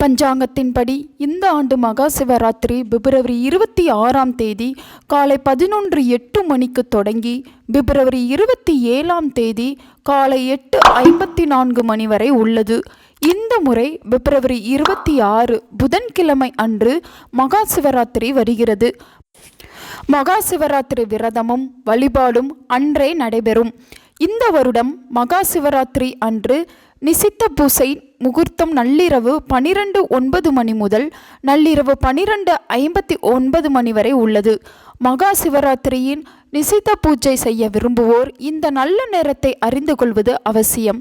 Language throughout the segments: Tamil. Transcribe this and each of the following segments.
பஞ்சாங்கத்தின்படி இந்த ஆண்டு மகா சிவராத்திரி பிப்ரவரி 26ஆம் தேதி காலை 11:08 தொடங்கி பிப்ரவரி 27ஆம் தேதி காலை 8:54 வரை உள்ளது. இந்த முறை பிப்ரவரி 26 புதன்கிழமை அன்று மகா சிவராத்திரி வருகிறது. மகா சிவராத்திரி விரதமும் வழிபாடும் அன்றே நடைபெறும். இந்த வருடம் மகா சிவராத்திரி அன்று நிசித்த பூசை முகூர்த்தம் நள்ளிரவு 12:09 முதல் நள்ளிரவு 12:59 வரை உள்ளது. மகா சிவராத்திரியின் நிசித்த பூஜை செய்ய விரும்புவோர் இந்த நல்ல நேரத்தை அறிந்து கொள்வது அவசியம்.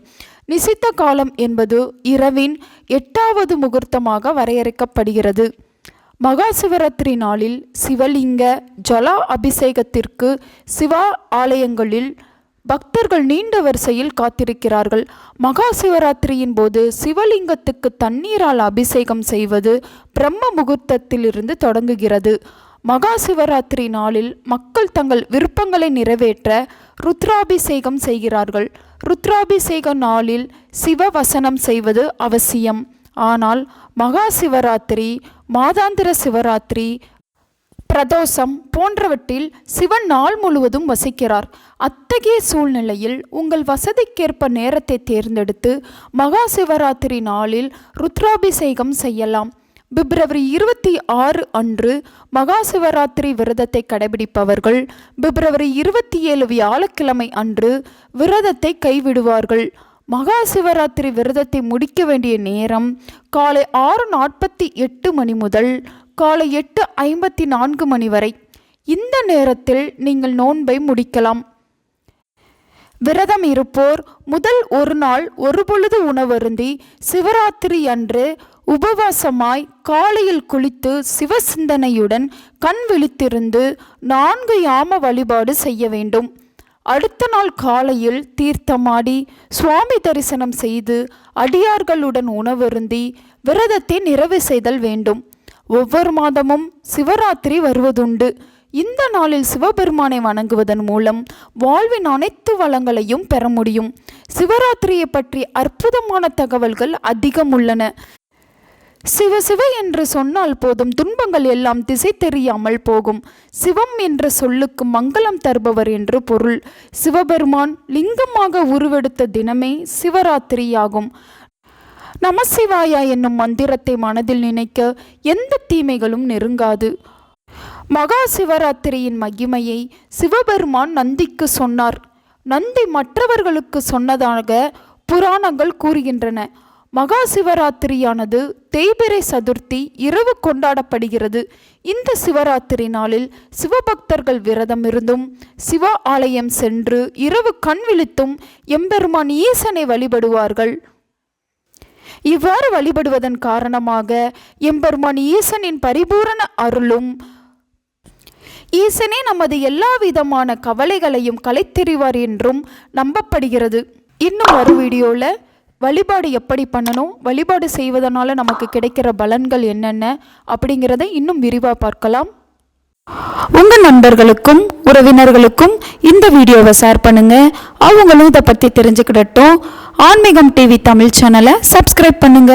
நிசித்த காலம் என்பது இரவின் 8வது முகூர்த்தமாக வரையறுக்கப்படுகிறது. மகா சிவராத்திரி நாளில் சிவலிங்க ஜல அபிஷேகத்திற்கு சிவா ஆலயங்களில் பக்தர்கள் நீண்ட வரிசையில் காத்திருக்கிறார்கள். மகா சிவராத்திரியின் போது சிவலிங்கத்துக்கு தண்ணீரால் அபிஷேகம் செய்வது பிரம்ம முகூர்த்தத்திலிருந்து தொடங்குகிறது. மகா சிவராத்திரி நாளில் மக்கள் தங்கள் விருப்பங்களை நிறைவேற்ற ருத்ராபிஷேகம் செய்கிறார்கள். ருத்ராபிஷேக நாளில் சிவ வசனம் செய்வது அவசியம். ஆனால் மகா சிவராத்திரி, மாதாந்திர சிவராத்திரி, பிரதோஷம் போன்றவற்றில் சிவன் நாள் முழுவதும் வசிக்கிறார். அத்தகைய சூழ்நிலையில் உங்கள் வசதிக்கேற்ப நேரத்தை தேர்ந்தெடுத்து மகா சிவராத்திரி நாளில் ருத்ராபிஷேகம் செய்யலாம். பிப்ரவரி 26 அன்று மகா சிவராத்திரி விரதத்தை கடைபிடிப்பவர்கள் பிப்ரவரி 27 வியாழக்கிழமை அன்று விரதத்தை கைவிடுவார்கள். மகா சிவராத்திரி விரதத்தை முடிக்க வேண்டிய நேரம் காலை 6:48 முதல் காலை 8:54 வரை. இந்த நேரத்தில் நீங்கள் நோன்பை முடிக்கலாம். விரதம் இருப்போர் முதல் ஒரு நாள் ஒரு பொழுது உணவருந்தி சிவராத்திரி அன்று உபவாசமாய் காலையில் குளித்து சிவசிந்தனையுடன் கண் விழித்திருந்து 4 யாம வழிபாடு செய்ய வேண்டும். அடுத்த நாள் காலையில் தீர்த்தமாடி சுவாமி தரிசனம் செய்து அடியார்களுடன் உணவருந்தி விரதத்தை நிறைவு செய்தல் வேண்டும். ஒவ்வொரு மாதமும் சிவராத்திரி வருவதுண்டு. இந்த நாளில் சிவபெருமானை வணங்குவதன் மூலம் வாழ்வின் அனைத்து வளங்களையும் பெற முடியும். சிவராத்திரியை பற்றி அற்புதமான தகவல்கள் அதிகம் உள்ளன. சிவ சிவ என்று சொன்னால் போதும், துன்பங்கள் எல்லாம் திசை தெரியாமல் போகும். சிவம் என்ற சொல்லுக்கு மங்களம் தருபவர் என்று பொருள். சிவபெருமான் லிங்கமாக உருவெடுத்த தினமே சிவராத்திரியாகும். நமசிவாயா என்னும் மந்திரத்தை மனதில் நினைக்க எந்த தீமைகளும் நெருங்காது. மகா சிவராத்திரியின் மகிமையை சிவபெருமான் நந்திக்கு சொன்னார். நந்தி மற்றவர்களுக்கு சொன்னதாக புராணங்கள் கூறுகின்றன. மகா சிவராத்திரியானது தேய்பிறை சதுர்த்தி இரவு கொண்டாடப்படுகிறது. இந்த சிவராத்திரி நாளில் சிவபக்தர்கள் விரதம் இருந்தும் சிவ ஆலயம் சென்று இரவு கண் விழித்தும் எம்பெருமான் ஈசனை வழிபடுவார்கள். இவ்வாறு வழிபடுவதன் காரணமாக எம்பெருமான் ஈசனின் பரிபூரண அருளும், ஈசனே நமது எல்லா விதமான கவலைகளையும் களைத்தெறிவார் என்றும் நம்பப்படுகிறது. இன்னும் ஒரு வீடியோவில் வழிபாடு எப்படி பண்ணணும், வழிபாடு செய்வதனால நமக்கு கிடைக்கிற பலன்கள் என்னென்ன அப்படிங்கிறத இன்னும் விரிவாக பார்க்கலாம். உங்கள் நண்பர்களுக்கும் உறவினர்களுக்கும் இந்த வீடியோவை ஷேர் பண்ணுங்க. அவங்களும் இதை பற்றி தெரிஞ்சுக்கிடட்டும். ஆன்மீகம் டிவி தமிழ் சேனலை சப்ஸ்கிரைப் பண்ணுங்க.